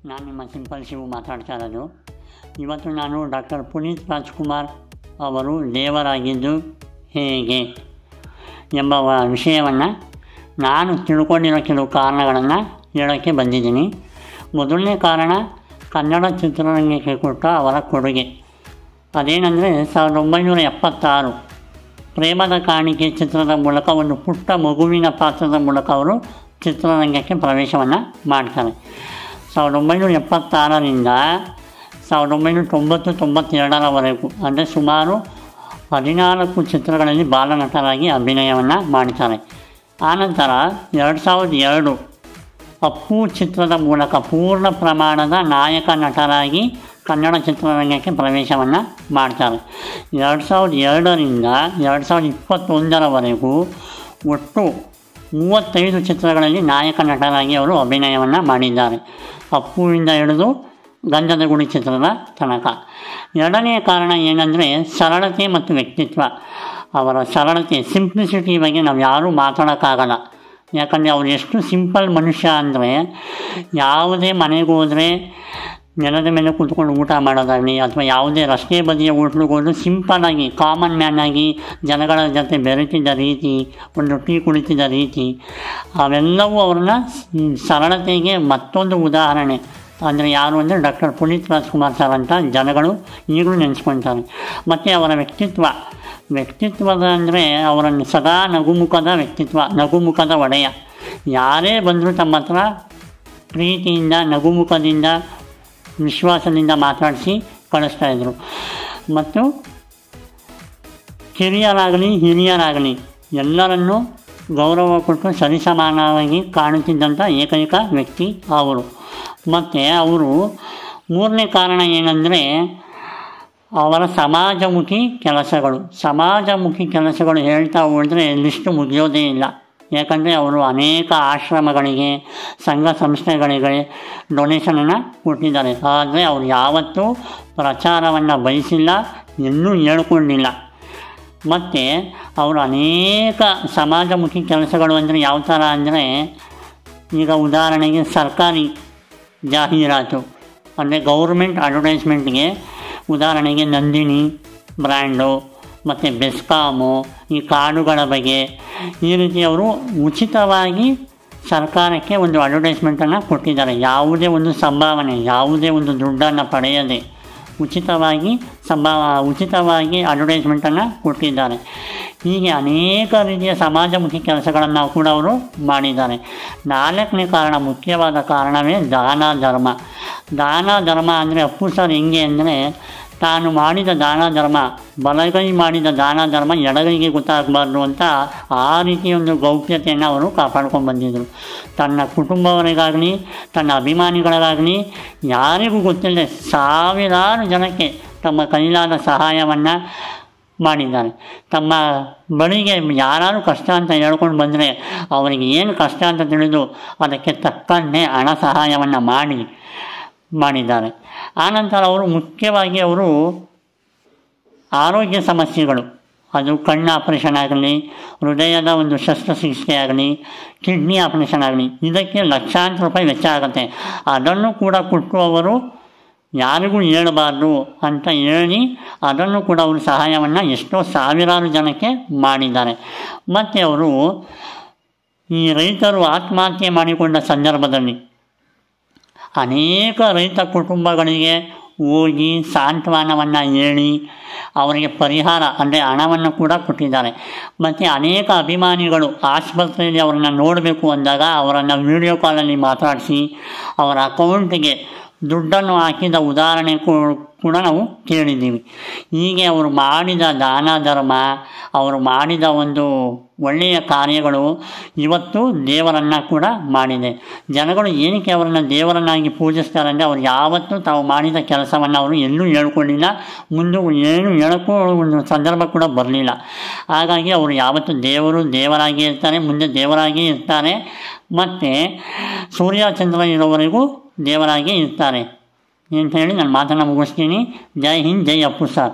ನಾನು ನಿಮ್ಮ ಸಿಂಪಲ್ ಶಿವು ಮಾತಾಡ್ತಾ ಇರೋದು. ಇವತ್ತು ನಾನು ಡಾಕ್ಟರ್ ಪುನೀತ್ ರಾಜ್ಕುಮಾರ್ ಅವರು ದೇವರಾಗಿದ್ದು ಹೇಗೆ ಎಂಬ ವಿಷಯವನ್ನು ನಾನು ತಿಳ್ಕೊಂಡಿರೋ ಕೆಲವು ಕಾರಣಗಳನ್ನು ಹೇಳೋಕ್ಕೆ ಬಂದಿದ್ದೀನಿ. ಮೊದಲನೇ ಕಾರಣ ಕನ್ನಡ ಚಿತ್ರರಂಗಕ್ಕೆ ಕೊಟ್ಟ ಅವರ ಕೊಡುಗೆ. ಅದೇನೆಂದರೆ 1976 ಪ್ರೇಮದ ಕಾಣಿಕೆ ಚಿತ್ರದ ಮೂಲಕ ಒಂದು ಪುಟ್ಟ ಮಗುವಿನ ಪಾತ್ರದ ಮೂಲಕ ಅವರು ಚಿತ್ರರಂಗಕ್ಕೆ ಪ್ರವೇಶವನ್ನು ಮಾಡ್ತಾರೆ. 1976ರಿಂದ 1992 ಅಂದರೆ ಸುಮಾರು 14 ಚಿತ್ರಗಳಲ್ಲಿ ಬಾಲನಟರಾಗಿ ಅಭಿನಯವನ್ನು ಮಾಡ್ತಾರೆ. ಆನಂತರ 2002 ಅಪ್ಪು ಚಿತ್ರದ ಮೂಲಕ ಪೂರ್ಣ ಪ್ರಮಾಣದ ನಾಯಕ ನಟರಾಗಿ ಕನ್ನಡ ಚಿತ್ರರಂಗಕ್ಕೆ ಪ್ರವೇಶವನ್ನು ಮಾಡ್ತಾರೆ. 2002ರಿಂದ 2021 ಒಟ್ಟು 35 ಚಿತ್ರಗಳಲ್ಲಿ ನಾಯಕ ನಟರಾಗಿ ಅವರು ಅಭಿನಯವನ್ನು ಮಾಡಿದ್ದಾರೆ, ಅಪ್ಪುವಿಂದ ಹಿಡಿದು ಗಂಧದ ಗುಡಿ ಚಿತ್ರದ ತನಕ. ಎರಡನೆಯ ಕಾರಣ ಏನಂದರೆ ಸರಳತೆ ಮತ್ತು ವ್ಯಕ್ತಿತ್ವ. ಅವರ ಸರಳತೆ, ಸಿಂಪ್ಲಿಸಿಟಿ ಬಗ್ಗೆ ನಾವು ಯಾರೂ ಮಾತಾಡೋಕ್ಕಾಗಲ್ಲ. ಯಾಕಂದರೆ ಅವರು ಎಷ್ಟು ಸಿಂಪಲ್ ಮನುಷ್ಯ ಅಂದರೆ, ಯಾವುದೇ ಮನೆಗೆ ಹೋದರೆ ನೆಲದ ಮೇಲೆ ಕೂತ್ಕೊಂಡು ಊಟ ಮಾಡೋದಾಗಲಿ ಅಥವಾ ಯಾವುದೇ ರಸ್ತೆ ಬದಿಯ ಹೋಟ್ಲಿಗೆ ಹೋದರೂ ಸಿಂಪಲ್ಲಾಗಿ ಕಾಮನ್ ಮ್ಯಾನ್ ಆಗಿ ಜನಗಳ ಜೊತೆ ಬೆರೆತಿದ್ದ ರೀತಿ, ಒಂದು ಟೀ ಕುಡಿತಿದ್ದ ರೀತಿ, ಅವೆಲ್ಲವೂ ಅವ್ರನ್ನ ಸರಳತೆಗೆ ಮತ್ತೊಂದು ಉದಾಹರಣೆ. ಅಂದರೆ ಯಾರು ಅಂದರೆ ಡಾಕ್ಟರ್ ಪುನೀತ್ ರಾಜ್ಕುಮಾರ್ ಸರ್ ಅಂತ ಜನಗಳು ಈಗಲೂ ನೆನೆಸ್ಕೊಳ್ತಾರೆ. ಮತ್ತು ಅವರ ವ್ಯಕ್ತಿತ್ವದ ಅಂದರೆ ಅವರನ್ನು ಸದಾ ನಗುಮುಖದ ವ್ಯಕ್ತಿತ್ವ, ನಗುಮುಖದ ಒಡೆಯ. ಯಾರೇ ಬಂದರೂ ತಮ್ಮ ಹತ್ರ ಪ್ರೀತಿಯಿಂದ, ನಗುಮುಖದಿಂದ, ವಿಶ್ವಾಸದಿಂದ ಮಾತಾಡಿಸಿ ಕಳಿಸ್ತಾಯಿದ್ರು. ಮತ್ತು ಕಿರಿಯರಾಗಲಿ ಹಿರಿಯರಾಗಲಿ ಎಲ್ಲರನ್ನೂ ಗೌರವ ಕೊಟ್ಟು ಸರಿಸಮಾನವಾಗಿ ಕಾಣುತ್ತಿದ್ದಂಥ ಏಕೈಕ ವ್ಯಕ್ತಿ ಅವರು. ಮತ್ತು ಅವರು ಮೂರನೇ ಕಾರಣ ಏನಂದರೆ ಅವರ ಸಮಾಜಮುಖಿ ಕೆಲಸಗಳು ಹೇಳ್ತಾ ಹೋದರೆ ಲಿಸ್ಟು ಮುಗಿಯೋದೇ ಇಲ್ಲ. ಯಾಕಂದರೆ ಅವರು ಅನೇಕ ಆಶ್ರಮಗಳಿಗೆ, ಸಂಘ ಸಂಸ್ಥೆಗಳಿಗೆ ಡೊನೇಷನನ್ನು ಕೊಟ್ಟಿದ್ದಾರೆ. ಆದರೆ ಅವರು ಯಾವತ್ತೂ ಪ್ರಚಾರವನ್ನು ಬಯಸಿಲ್ಲ, ಇನ್ನೂ ಹೇಳ್ಕೊಂಡಿಲ್ಲ. ಮತ್ತು ಅವರು ಅನೇಕ ಸಮಾಜಮುಖಿ ಕೆಲಸಗಳು ಅಂದರೆ ಯಾವ ಥರ ಅಂದರೆ, ಈಗ ಉದಾಹರಣೆಗೆ ಸರ್ಕಾರಿ ಜಾಹೀರಾತು ಅಂದರೆ ಗೌರ್ಮೆಂಟ್ ಅಡ್ವರ್ಟೈಸ್ಮೆಂಟ್ಗೆ, ಉದಾಹರಣೆಗೆ ನಂದಿನಿ ಬ್ರ್ಯಾಂಡು ಮತ್ತು ಬೆಸ್ಕಾಮು, ಈ ಕಾರ್ಡುಗಳ ಬಗ್ಗೆ, ಈ ರೀತಿ ಅವರು ಉಚಿತವಾಗಿ ಸರ್ಕಾರಕ್ಕೆ ಒಂದು ಅಡ್ವರ್ಟೈಸ್ಮೆಂಟನ್ನು ಕೊಟ್ಟಿದ್ದಾರೆ. ಯಾವುದೇ ಒಂದು ಸಂಭಾವನೆ, ಯಾವುದೇ ಒಂದು ದುಡ್ಡನ್ನು ಪಡೆಯದೆ ಉಚಿತವಾಗಿ ಅಡ್ವರ್ಟೈಸ್ಮೆಂಟನ್ನು ಕೊಟ್ಟಿದ್ದಾರೆ. ಹೀಗೆ ಅನೇಕ ರೀತಿಯ ಸಮಾಜಮುಖಿ ಕೆಲಸಗಳನ್ನು ಕೂಡ ಅವರು ಮಾಡಿದ್ದಾರೆ. ನಾಲ್ಕನೇ ಕಾರಣ, ಮುಖ್ಯವಾದ ಕಾರಣವೇ ದಾನ ಧರ್ಮ ಅಂದರೆ ಅಪ್ಪು ಸರ್ ಹೆಂಗೆ ಅಂದರೆ, ತಾನು ಮಾಡಿದ ದಾನ ಧರ್ಮ, ಬಲಗೈ ಮಾಡಿದ ದಾನ ಧರ್ಮ ಎಡಗೈಗೆ ಗೊತ್ತಾಗಬಾರ್ದು ಅಂತ ಆ ರೀತಿಯ ಒಂದು ಗೌಪ್ಯತೆಯನ್ನು ಅವರು ಕಾಪಾಡ್ಕೊಂಡು ಬಂದಿದ್ದರು. ತನ್ನ ಕುಟುಂಬವರಿಗಾಗಲಿ, ತನ್ನ ಅಭಿಮಾನಿಗಳಿಗಾಗಲಿ ಯಾರಿಗೂ ಗೊತ್ತಿಲ್ಲದೆ ಸಾವಿರಾರು ಜನಕ್ಕೆ ತಮ್ಮ ಕೈಲಾದ ಸಹಾಯವನ್ನು ಮಾಡಿದ್ದಾರೆ. ತಮ್ಮ ಬಳಿಗೆ ಯಾರು ಕಷ್ಟ ಅಂತ ಹೇಳ್ಕೊಂಡು ಬಂದರೆ ಅವರಿಗೆ ಏನು ಕಷ್ಟ ಅಂತ ತಿಳಿದು ಅದಕ್ಕೆ ತಕ್ಕಂತೆ ಹಣ ಸಹಾಯವನ್ನು ಮಾಡಿದ್ದಾರೆ. ಆನಂತರ ಮುಖ್ಯವಾಗಿ ಅವರು ಆರೋಗ್ಯ ಸಮಸ್ಯೆಗಳು, ಅದು ಕಣ್ಣು ಆಪರೇಷನ್ ಆಗಲಿ, ಹೃದಯದ ಒಂದು ಶಸ್ತ್ರಚಿಕಿತ್ಸೆ ಆಗಲಿ, ಕಿಡ್ನಿ ಆಪರೇಷನ್ ಆಗಲಿ, ಇದಕ್ಕೆ ಲಕ್ಷಾಂತರ ರೂಪಾಯಿ ವೆಚ್ಚ ಆಗುತ್ತೆ. ಅದನ್ನು ಕೂಡ ಕೊಟ್ಟು ಅವರು ಯಾರಿಗೂ ಹೇಳಬಾರ್ದು ಅಂತ ಹೇಳಿ ಅದನ್ನು ಕೂಡ ಅವರು ಸಹಾಯವನ್ನು ಎಷ್ಟೋ ಸಾವಿರಾರು ಜನಕ್ಕೆ ಮಾಡಿದ್ದಾರೆ. ಮತ್ತು ಅವರು ಈ ರೈತರು ಆತ್ಮಹತ್ಯೆ ಮಾಡಿಕೊಂಡ ಸಂದರ್ಭದಲ್ಲಿ ಅನೇಕ ರೈತ ಕುಟುಂಬಗಳಿಗೆ ಹೋಗಿ ಸಾಂತ್ವನವನ್ನು ಹೇಳಿ ಅವರಿಗೆ ಪರಿಹಾರ ಅಂದರೆ ಹಣವನ್ನು ಕೂಡ ಕೊಟ್ಟಿದ್ದಾರೆ. ಮತ್ತು ಅನೇಕ ಅಭಿಮಾನಿಗಳು ಆಸ್ಪತ್ರೆಯಲ್ಲಿ ಅವರನ್ನು ನೋಡಬೇಕು ಅಂದಾಗ ಅವರನ್ನು ವಿಡಿಯೋ ಕಾಲಲ್ಲಿ ಮಾತಾಡಿಸಿ ಅವರ ಅಕೌಂಟಿಗೆ ದುಡ್ಡನ್ನು ಹಾಕಿದ ಉದಾಹರಣೆ ಕೂಡ ನಾವು ಕೇಳಿದ್ದೀವಿ. ಹೀಗೆ ಅವರು ಮಾಡಿದ ದಾನ ಧರ್ಮ, ಅವರು ಮಾಡಿದ ಒಂದು ಒಳ್ಳೆಯ ಕಾರ್ಯಗಳು ಇವತ್ತು ದೇವರನ್ನು ಕೂಡ ಮಾಡಿದೆ. ಜನಗಳು ಏನಕ್ಕೆ ಅವರನ್ನು ದೇವರನ್ನಾಗಿ ಪೂಜಿಸ್ತಾರೆ ಅಂದರೆ, ಅವರು ಯಾವತ್ತೂ ತಾವು ಮಾಡಿದ ಕೆಲಸವನ್ನು ಅವರು ಎಲ್ಲೂ ಹೇಳ್ಕೊಳ್ಳಿಲ್ಲ, ಮುಂದೆ ಏನು ಹೇಳೋಕ್ಕೂ ಒಂದು ಸಂದರ್ಭ ಕೂಡ ಬರಲಿಲ್ಲ. ಹಾಗಾಗಿ ಅವರು ಯಾವತ್ತೂ ದೇವರಾಗಿ ಇರ್ತಾರೆ, ಮುಂದೆ ದೇವರಾಗಿ ಇರ್ತಾರೆ. ಮತ್ತು ಸೂರ್ಯ ಚಂದ್ರ ಇರೋವರೆಗೂ ದೇವರಾಗಿ ಇರ್ತಾರೆ ಅಂತ ಹೇಳಿ ನಾನು ಮಾತನ್ನು ಮುಗಿಸ್ತೀನಿ. ಜೈ ಹಿಂದ್, ಜೈ ಅಪ್ಪು ಸರ್.